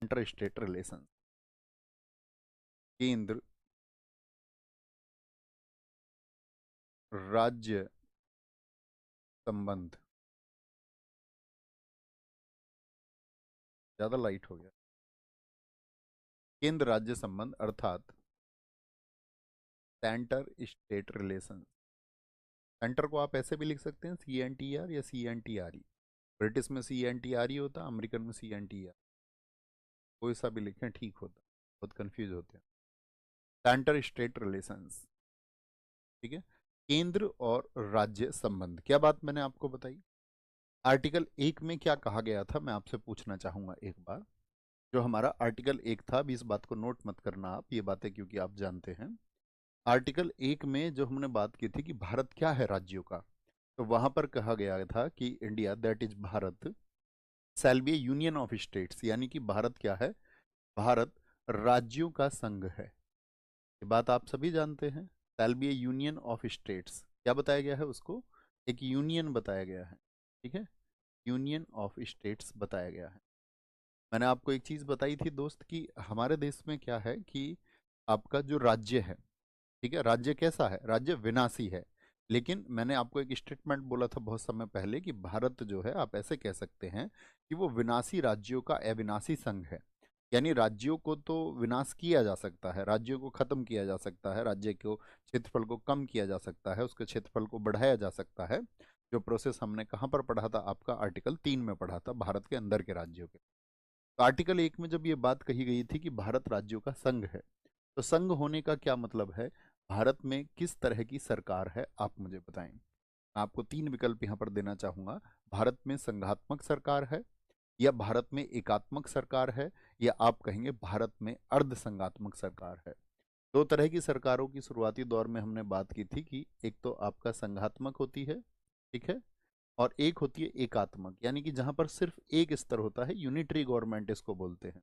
Inter state relation, केंद्र राज्य संबंध। ज्यादा लाइट हो गया। केंद्र राज्य संबंध अर्थात सेंटर स्टेट रिलेशन। सेंटर को आप ऐसे भी लिख सकते हैं CNTR या CNTRE। ब्रिटिश में CNTRE होता, अमेरिकन में CNTR। कोई सा भी लिखें ठीक होता, बहुत कंफ्यूज होते हैं। सेंटर स्टेट रिलेशंस, ठीक है। केंद्र और राज्य संबंध, क्या बात मैंने आपको बताई। आर्टिकल 1 में क्या कहा गया था, मैं आपसे पूछना चाहूंगा एक बार। जो हमारा आर्टिकल 1 था, अभी इस बात को नोट मत करना आप, ये बातें क्योंकि आप जानते हैं। आर्टिकल 1 में जो हमने बात की थी कि भारत क्या है राज्यों का, तो वहां पर कहा गया था कि India that is Bharat shall be A union of states, यानी कि भारत क्या है, भारत राज्यों का संघ है। ये बात आप सभी जानते हैं। Shall be A union of states, क्या बताया गया है उसको, एक यूनियन बताया गया है, ठीक है। यूनियन ऑफ स्टेट्स बताया गया है। मैंने आपको एक चीज बताई थी दोस्त कि हमारे देश में क्या है कि आपका जो राज्य है, ठीक है, राज्य कैसा है, राज्य विनाशी है। लेकिन मैंने आपको एक स्टेटमेंट बोला था बहुत समय पहले कि भारत जो है, आप ऐसे कह सकते हैं कि वो विनाशी राज्यों का अविनाशी संघ है। यानी राज्यों को तो विनाश किया जा सकता है, राज्यों को खत्म किया जा सकता है, राज्य को क्षेत्रफल को कम किया जा सकता है, उसके क्षेत्रफल को बढ़ाया जा सकता है। जो प्रोसेस हमने कहाँ पर पढ़ा था, आपका आर्टिकल 3 में पढ़ा था, भारत के अंदर के राज्यों के। तो आर्टिकल 1 में जब ये बात कही गई थी कि भारत राज्यों का संघ है, तो संघ होने का क्या मतलब है, भारत में किस तरह की सरकार है, आप मुझे बताएं। मैं आपको 3 विकल्प यहाँ पर देना चाहूंगा। भारत में संघात्मक सरकार है, या भारत में एकात्मक सरकार है, या आप कहेंगे भारत में अर्ध संघात्मक सरकार है। दो तरह की सरकारों की शुरुआती दौर में हमने बात की थी कि एक तो आपका संघात्मक होती है, ठीक है, और एक होती है एकात्मक, यानी कि जहां पर सिर्फ एक स्तर होता है, यूनिटरी गवर्नमेंट इसको बोलते हैं।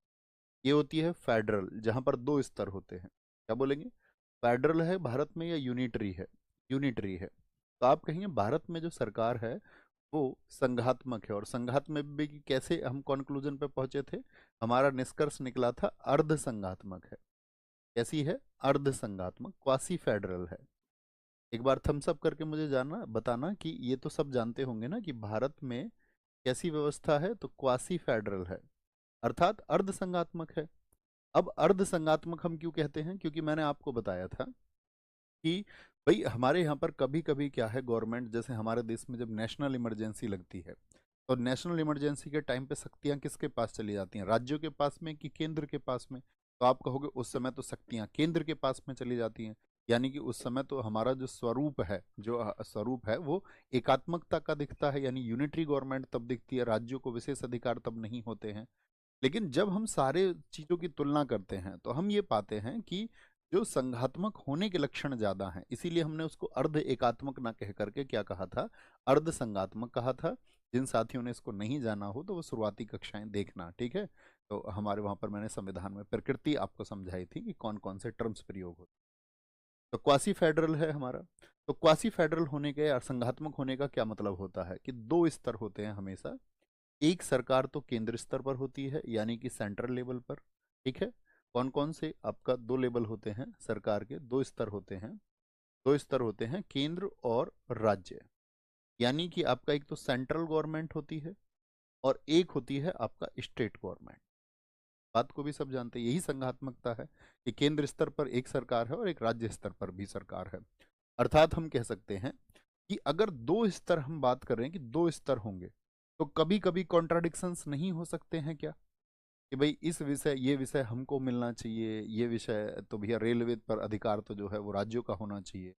ये होती है फेडरल, जहां पर दो स्तर होते हैं। क्या बोलेंगे, फेडरल है भारत में या यूनिटरी है, यूनिटरी है। तो आप कहेंगे भारत में जो सरकार है वो संघात्मक है। और संघात्मक भी कैसे हम कंक्लूजन पे पहुंचे थे, हमारा निष्कर्ष निकला था अर्ध संघात्मक है। कैसी है, अर्ध संघात्मक, क्वासी फेडरल है। एक बार थम्स अप करके मुझे जानना बताना कि ये तो सब जानते होंगे ना कि भारत में कैसी व्यवस्था है, तो क्वासी फेडरल है, अर्थात अर्ध संघात्मक है। अब अर्ध संघात्मक हम क्यों कहते हैं, क्योंकि मैंने आपको बताया था कि भाई हमारे यहाँ पर कभी कभी क्या है, गवर्नमेंट जैसे हमारे देश में जब नेशनल इमरजेंसी लगती है, तो नेशनल इमरजेंसी के टाइम पे शक्तियाँ किसके पास चली जाती हैं, राज्यों के पास में कि केंद्र के पास में। तो आप कहोगे उस समय तो शक्तियाँ केंद्र के पास में चली जाती हैं। यानी कि उस समय तो हमारा जो स्वरूप है, जो स्वरूप है वो एकात्मकता का दिखता है, यानी यूनिटरी गवर्नमेंट तब दिखती है, राज्यों को विशेष अधिकार तब नहीं होते हैं। लेकिन जब हम सारे चीजों की तुलना करते हैं तो हम ये पाते हैं कि जो संघात्मक होने के लक्षण ज्यादा हैं, इसीलिए हमने उसको अर्ध एकात्मक ना कह करके क्या कहा था, अर्ध संघात्मक कहा था। जिन साथियों ने इसको नहीं जाना हो तो वो शुरुआती कक्षाएं देखना, ठीक है। तो हमारे वहां पर मैंने संविधान में प्रकृति आपको समझाई थी कि कौन कौन से टर्म्स प्रयोग होते। तो क्वासी फेडरल है हमारा। तो क्वासी फेडरल होने के या संघात्मक होने का क्या मतलब होता है कि दो स्तर होते हैं हमेशा। एक सरकार तो केंद्र स्तर पर होती है, यानी कि सेंट्रल लेवल पर, ठीक है। कौन कौन से आपका दो लेवल होते हैं सरकार के, दो स्तर होते हैं, दो स्तर होते हैं, केंद्र और राज्य। यानी कि आपका एक तो सेंट्रल गवर्नमेंट होती है और एक होती है आपका स्टेट गवर्नमेंट। बात को भी सब जानते हैं, यही संघात्मकता है कि केंद्र स्तर पर एक सरकार है और एक राज्य स्तर पर भी सरकार है। अर्थात हम कह सकते हैं कि अगर दो स्तर हम बात कर रहे हैं कि दो स्तर होंगे, तो कभी कभी कॉन्ट्राडिक्शंस नहीं हो सकते हैं क्या, कि भाई इस विषय ये विषय हमको मिलना चाहिए, ये विषय तो भैया रेलवे पर अधिकार तो जो है वो राज्यों का होना चाहिए,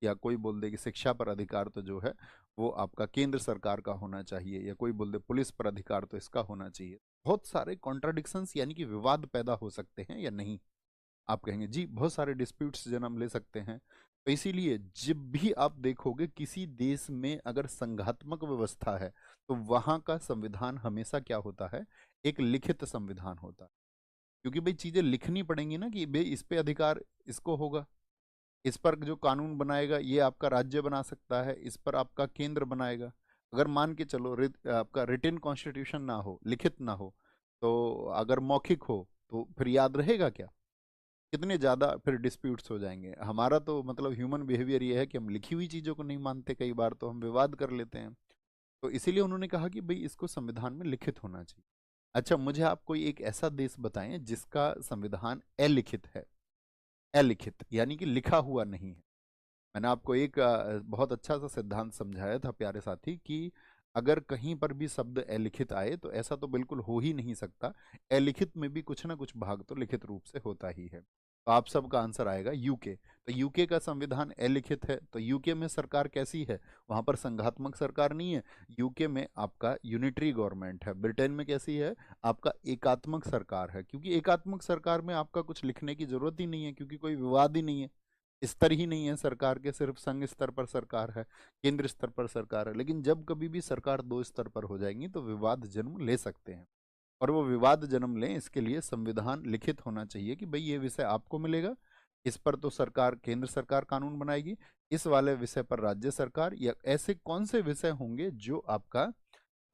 या कोई बोल दे कि शिक्षा पर अधिकार तो जो है वो आपका केंद्र सरकार का होना चाहिए, या कोई बोल दे पुलिस पर अधिकार तो इसका होना चाहिए। बहुत सारे कॉन्ट्राडिक्शंस यानी कि विवाद पैदा हो सकते हैं या नहीं। आप कहेंगे जी बहुत सारे डिस्प्यूट्स जन्म ले सकते हैं। तो इसीलिए जब भी आप देखोगे किसी देश में अगर संघात्मक व्यवस्था है, तो वहां का संविधान हमेशा क्या होता है, एक लिखित संविधान होता है। क्योंकि भाई चीजें लिखनी पड़ेंगी ना कि भाई इस पे अधिकार इसको होगा, इस पर जो कानून बनाएगा ये आपका राज्य बना सकता है, इस पर आपका केंद्र बनाएगा। अगर मान के चलो आपका रिटन कॉन्स्टिट्यूशन ना हो, लिखित ना हो, तो अगर मौखिक हो तो फिर याद रहेगा क्या? कितने ज्यादा फिर डिस्प्यूट्स हो जाएंगे। हमारा तो मतलब ह्यूमन बिहेवियर ये है कि हम लिखी हुई चीजों को नहीं मानते, कई बार तो हम विवाद कर लेते हैं। तो इसीलिए उन्होंने कहा कि भाई इसको संविधान में लिखित होना चाहिए। अच्छा, मुझे आप कोई एक ऐसा देश बताएं जिसका संविधान अलिखित है। अलिखित यानी कि लिखा हुआ नहीं है। मैंने आपको एक बहुत अच्छा सा सिद्धांत समझाया था प्यारे साथी कि अगर कहीं पर भी शब्द अलिखित आए तो ऐसा तो बिल्कुल हो ही नहीं सकता। अलिखित में भी कुछ ना कुछ भाग तो लिखित रूप से होता ही है। तो आप सबका आंसर आएगा यूके। तो यूके का संविधान अलिखित है। तो यूके में सरकार कैसी है? वहां पर संघात्मक सरकार नहीं है। यूके में आपका यूनिटरी गवर्नमेंट है। ब्रिटेन में कैसी है? आपका एकात्मक सरकार है, क्योंकि एकात्मक सरकार में आपका कुछ लिखने की जरूरत ही नहीं है, क्योंकि कोई विवाद ही नहीं है। स्तर ही नहीं है सरकार के, सिर्फ संघ स्तर पर सरकार है, केंद्र स्तर पर सरकार है। लेकिन जब कभी भी सरकार दो स्तर पर हो जाएंगी तो विवाद जन्म ले सकते हैं। और वो विवाद जन्म लें इसके लिए संविधान लिखित होना चाहिए कि भाई ये विषय आपको मिलेगा, इस पर तो सरकार, केंद्र सरकार कानून बनाएगी, इस वाले विषय पर राज्य सरकार, या ऐसे कौन से विषय होंगे जो आपका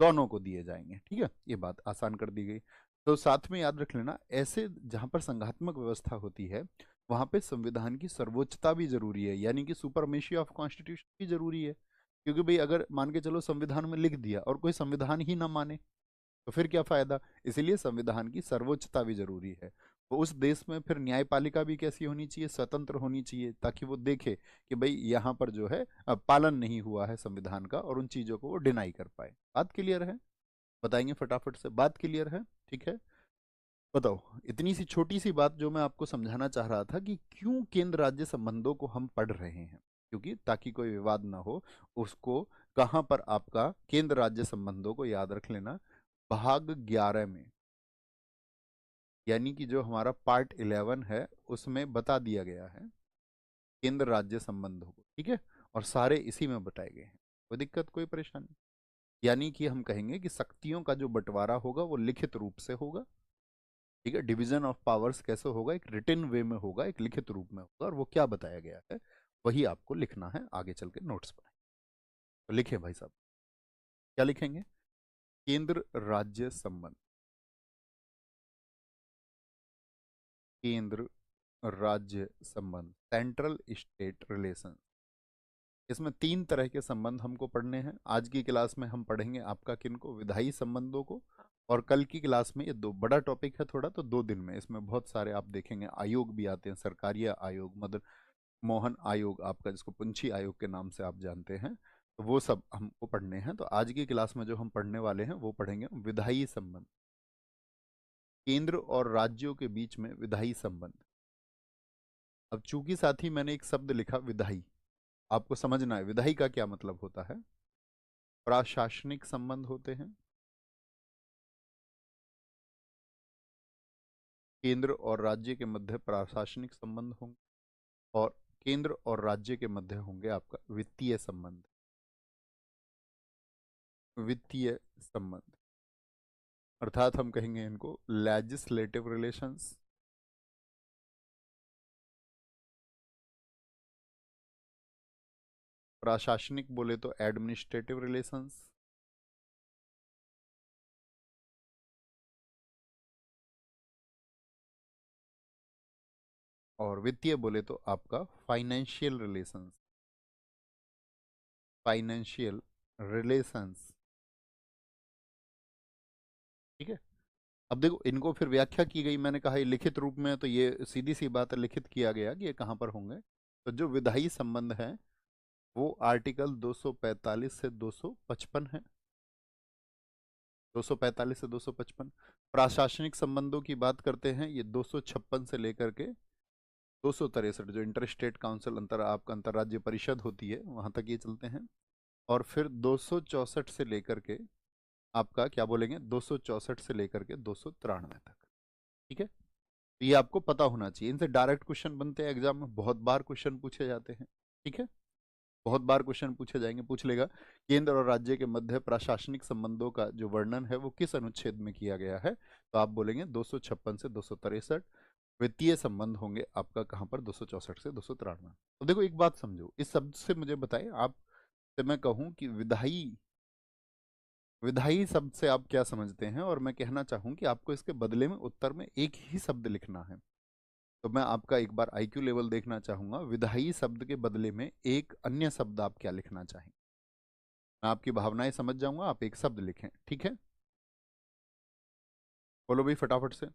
दोनों को दिए जाएंगे। ठीक है, ये बात आसान कर दी गई। तो साथ में याद रख लेना, ऐसे जहां पर संघात्मक व्यवस्था होती है वहां पे संविधान की सर्वोच्चता भी जरूरी है, यानी कि सुपरमेशी ऑफ कॉन्स्टिट्यूशन भी जरूरी है। क्योंकि भाई अगर मान के चलो संविधान में लिख दिया और कोई संविधान ही ना माने तो फिर क्या फायदा? इसीलिए संविधान की सर्वोच्चता भी जरूरी है। तो उस देश में फिर न्यायपालिका भी कैसी होनी चाहिए? स्वतंत्र होनी चाहिए, ताकि वो देखे कि भाई यहाँ पर जो है पालन नहीं हुआ है संविधान का, और उन चीजों को वो डिनाई कर पाए। बात क्लियर है? बताएंगे फटाफट से, बात क्लियर है? ठीक है, बताओ। इतनी सी छोटी सी बात जो मैं आपको समझाना चाह रहा था कि क्यों केंद्र राज्य संबंधों को हम पढ़ रहे हैं, क्योंकि ताकि कोई विवाद ना हो उसको। कहाँ पर आपका केंद्र राज्य संबंधों को याद रख लेना, भाग 11 में, यानी कि जो हमारा पार्ट 11 है उसमें बता दिया गया है केंद्र राज्य संबंधों को। ठीक है, और सारे इसी में बताए गए हैं। कोई दिक्कत, कोई परेशानी? यानी कि हम कहेंगे कि शक्तियों का जो बंटवारा होगा वो लिखित रूप से होगा। ठीक है, डिवीजन ऑफ पावर्स कैसे होगा? एक रिटन वे में होगा, एक लिखित रूप में होगा, और वो क्या बताया गया है वही आपको लिखना है आगे चल के नोट्स पर। तो लिखे भाई साहब, क्या लिखेंगे? केंद्र राज्य संबंध, केंद्र राज्य संबंध, सेंट्रल स्टेट रिलेशन। इसमें तीन तरह के संबंध हमको पढ़ने हैं। आज की क्लास में हम पढ़ेंगे आपका किनको? विधायी संबंधों को। और कल की क्लास में, ये दो बड़ा टॉपिक है थोड़ा, तो 2 दिन में इसमें बहुत सारे आप देखेंगे आयोग भी आते हैं, सरकारी आयोग, मदर मोहन आयोग आपका, जिसको पुंछी आयोग के नाम से आप जानते हैं। तो वो सब हमको पढ़ने हैं। तो आज की क्लास में जो हम पढ़ने वाले हैं वो पढ़ेंगे विधायी संबंध, केंद्र और राज्यों के बीच में विधायी संबंध। अब चूंकि साथी मैंने एक शब्द लिखा विधायी, आपको समझना है विधायी का क्या मतलब होता है। प्रशासनिक संबंध होते हैं, केंद्र और राज्य के मध्य प्रशासनिक संबंध होंगे, और केंद्र और राज्य के मध्य होंगे आपका वित्तीय संबंध। वित्तीय संबंध अर्थात हम कहेंगे इनको लेजिस्लेटिव रिलेशंस, प्रशासनिक बोले तो एडमिनिस्ट्रेटिव रिलेशंस, और वित्तीय बोले तो आपका फाइनेंशियल रिलेशंस, फाइनेंशियल रिलेशंस। ठीक है, अब देखो इनको फिर व्याख्या की गई। मैंने कहा ये लिखित रूप में है, तो ये सीधी सी बात है, लिखित किया गया कि ये कहाँ पर होंगे। तो जो विधायी संबंध है वो आर्टिकल 245 से 255 है। 245 से 255। प्रशासनिक संबंधों की बात करते हैं, ये 256 से लेकर के 263, जो इंटर स्टेट काउंसिल, अंतर आपका अंतर्राज्य परिषद होती है, वहां तक ये चलते हैं। और फिर 264 से लेकर के आपका क्या बोलेंगे, 264 से लेकर के 293 तक। ठीक है, तो ये आपको पता होना चाहिए। इनसे डायरेक्ट क्वेश्चन बनते हैं एग्जाम में, बहुत बार क्वेश्चन पूछे जाते हैं। ठीक है, बहुत बार क्वेश्चन पूछे जाएंगे। पूछ लेगा केंद्र और राज्य के मध्य प्रशासनिक संबंधों का जो वर्णन है वो किस अनुच्छेद में किया गया है, तो आप बोलेंगे 256 से 263। वित्तीय संबंध होंगे आपका कहाँ पर, 264 से 293। तो देखो एक बात समझो, इस शब्द से मुझे बताएं आप, से मैं कहूं कि विधायी विधायी शब्द से आप क्या समझते हैं, और मैं कहना चाहूँ कि आपको इसके बदले में उत्तर में एक ही शब्द लिखना है। तो मैं आपका एक बार आईक्यू लेवल देखना चाहूंगा। विधायी शब्द के बदले में एक अन्य शब्द आप क्या लिखना चाहें? मैं आपकी भावनाएं समझ जाऊंगा, आप एक शब्द लिखें, ठीक है? बोलो भाई फटाफट से।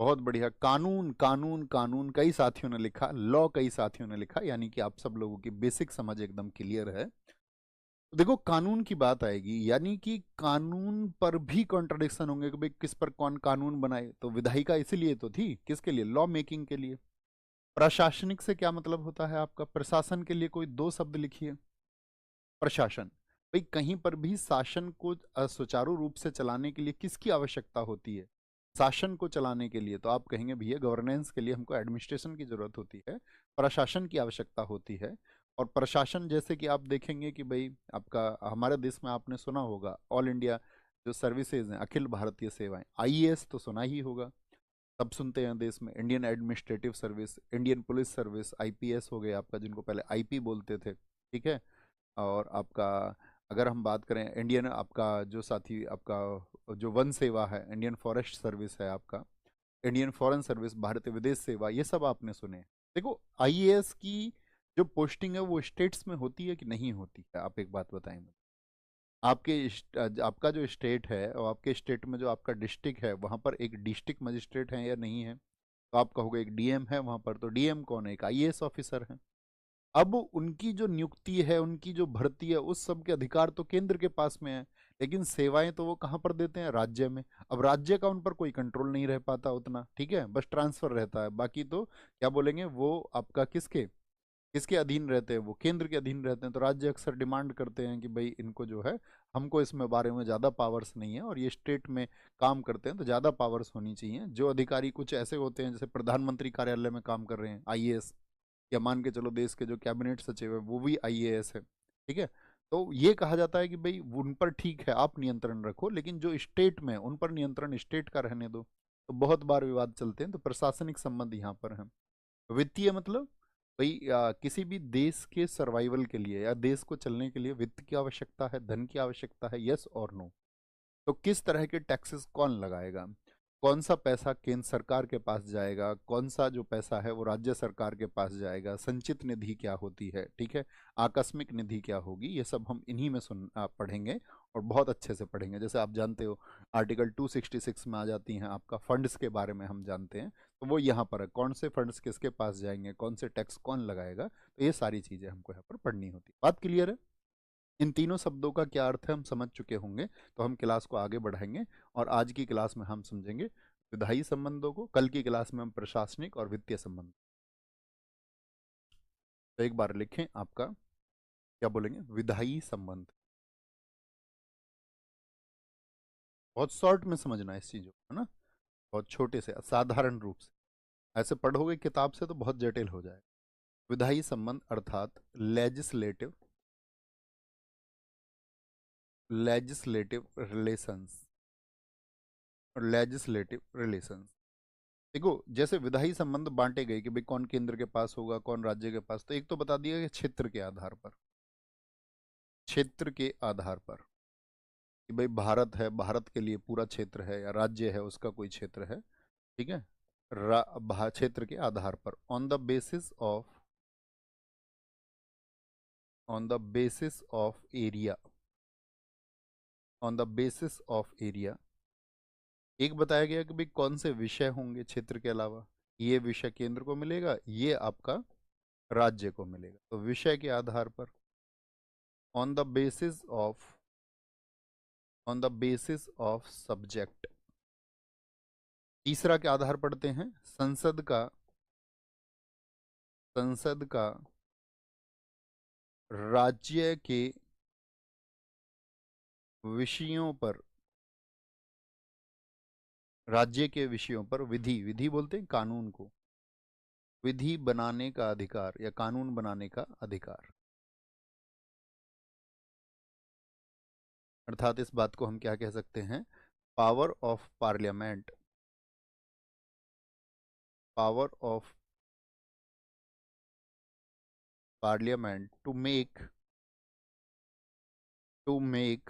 बहुत बढ़िया, कानून कानून कानून कई साथियों ने लिखा, लॉ कई साथियों ने लिखा, यानी कि आप सब लोगों की बेसिक समझ एकदम क्लियर है। तो देखो, कानून की बात आएगी, यानी कि कानून पर भी कॉन्ट्रडिक्शन होंगे कि भाई किस पर कौन कानून बनाए। तो विधायिका इसीलिए तो थी, किसके लिए? लॉ मेकिंग के लिए। प्रशासनिक से क्या मतलब होता है आपका? प्रशासन के लिए कोई दो शब्द लिखिए। प्रशासन, भाई कहीं पर भी शासन को सुचारू रूप से चलाने के लिए किसकी आवश्यकता होती है? शासन को चलाने के लिए तो आप कहेंगे भैया गवर्नेंस के लिए हमको एडमिनिस्ट्रेशन की जरूरत होती है, प्रशासन की आवश्यकता होती है। और प्रशासन जैसे कि आप देखेंगे कि भाई आपका हमारे देश में आपने सुना होगा ऑल इंडिया जो सर्विसेज हैं, अखिल भारतीय सेवाएं, आईएएस तो सुना ही होगा, सब सुनते हैं देश में। Indian administrative service, Indian police service, IPS हो गया आपका, जिनको पहले आईपी बोलते थे, ठीक है? और आपका अगर हम बात करें इंडियन, आपका जो साथी आपका जो वन सेवा है, इंडियन फॉरेस्ट सर्विस है आपका, इंडियन फॉरेन सर्विस, भारतीय विदेश सेवा, ये सब आपने सुने हैं। देखो, आईएएस की जो पोस्टिंग है वो स्टेट्स में होती है कि नहीं होती है? आप एक बात बताएं मुझे। आपका जो स्टेट है और आपके स्टेट में जो आपका डिस्ट्रिक्ट है, वहां पर एक डिस्ट्रिक्ट मजिस्ट्रेट है या नहीं है? तो आप कहोगे एक डीएम है वहां पर। तो डीएम कौन है? एक आईएएस ऑफिसर है। अब उनकी जो नियुक्ति है, उनकी जो भर्ती है, उस सब के अधिकार तो केंद्र के पास में है, लेकिन सेवाएं तो वो कहाँ पर देते हैं? राज्य में। अब राज्य का उन पर कोई कंट्रोल नहीं रह पाता उतना, ठीक है? बस ट्रांसफर रहता है, बाकी तो क्या बोलेंगे वो आपका किसके किसके अधीन रहते हैं? वो केंद्र के अधीन रहते हैं। तो राज्य अक्सर डिमांड करते हैं कि भाई इनको जो है, हमको इसमें बारे में ज़्यादा पावर्स नहीं है, और ये स्टेट में काम करते हैं तो ज़्यादा पावर्स होनी चाहिए। जो अधिकारी कुछ ऐसे होते हैं जैसे प्रधानमंत्री कार्यालय में काम कर रहे हैं आईएएस, या मान के चलो देश के जो कैबिनेट सचिव है वो भी आईएएस है, ठीक है? तो ये कहा जाता है कि भाई उन पर ठीक है आप नियंत्रण रखो, लेकिन जो स्टेट में उन पर नियंत्रण स्टेट का रहने दो। तो बहुत बार विवाद चलते हैं। तो प्रशासनिक संबंध यहाँ पर है। वित्तीय मतलब भाई किसी भी देश के सर्वाइवल के लिए या देश को चलने के लिए वित्त की आवश्यकता है, धन की आवश्यकता है, यस और नो? तो किस तरह के टैक्सेस कौन लगाएगा? कौन सा पैसा केंद्र सरकार के पास जाएगा, कौन सा जो पैसा है वो राज्य सरकार के पास जाएगा? संचित निधि क्या होती है, ठीक है? आकस्मिक निधि क्या होगी? ये सब हम इन्हीं में पढ़ेंगे, और बहुत अच्छे से पढ़ेंगे। जैसे आप जानते हो आर्टिकल 266 में आ जाती हैं आपका फंड्स के बारे में हम जानते हैं। तो वो यहाँ पर है, कौन से फंड्स किसके पास जाएंगे, कौन से टैक्स कौन लगाएगा। तो ये सारी चीज़ें हमको यहाँ पर पढ़नी होती है। बात क्लियर है? इन तीनों शब्दों का क्या अर्थ है हम समझ चुके होंगे। तो हम क्लास को आगे बढ़ाएंगे, और आज की क्लास में हम समझेंगे विधायी संबंधों को, कल की क्लास में हम प्रशासनिक और वित्तीय संबंध। तो एक बार लिखें, आपका क्या बोलेंगे? विधायी संबंध। बहुत शॉर्ट में समझना है इस चीज़ को, है ना? बहुत छोटे से साधारण रूप से। ऐसे पढ़ोगे किताब से तो बहुत जटिल हो जाए। विधायी संबंध अर्थात legislative legislative relations, legislative relations. देखो, जैसे विधायी संबंध बांटे गए कि भाई कौन केंद्र के पास होगा, कौन राज्य के पास, तो एक तो बता दिया कि क्षेत्र के आधार पर, क्षेत्र के आधार पर कि भाई भारत है, भारत के लिए पूरा क्षेत्र है, या राज्य है उसका कोई क्षेत्र है, ठीक है? क्षेत्र के आधार पर, on the basis of area, on the basis of area. एक बताया गया कि भाई कौन से विषय होंगे क्षेत्र के अलावा, ये विषय केंद्र को मिलेगा, ये आपका राज्य को मिलेगा। तो विषय के आधार पर, on the basis of subject. तीसरा के आधार पढ़ते हैं संसद का राज्य के विषयों पर, राज्य के विषयों पर विधि, विधि बोलते हैं कानून को, विधि बनाने का अधिकार या कानून बनाने का अधिकार। अर्थात इस बात को हम क्या कह सकते हैं? Power of parliament, power of parliament to make to make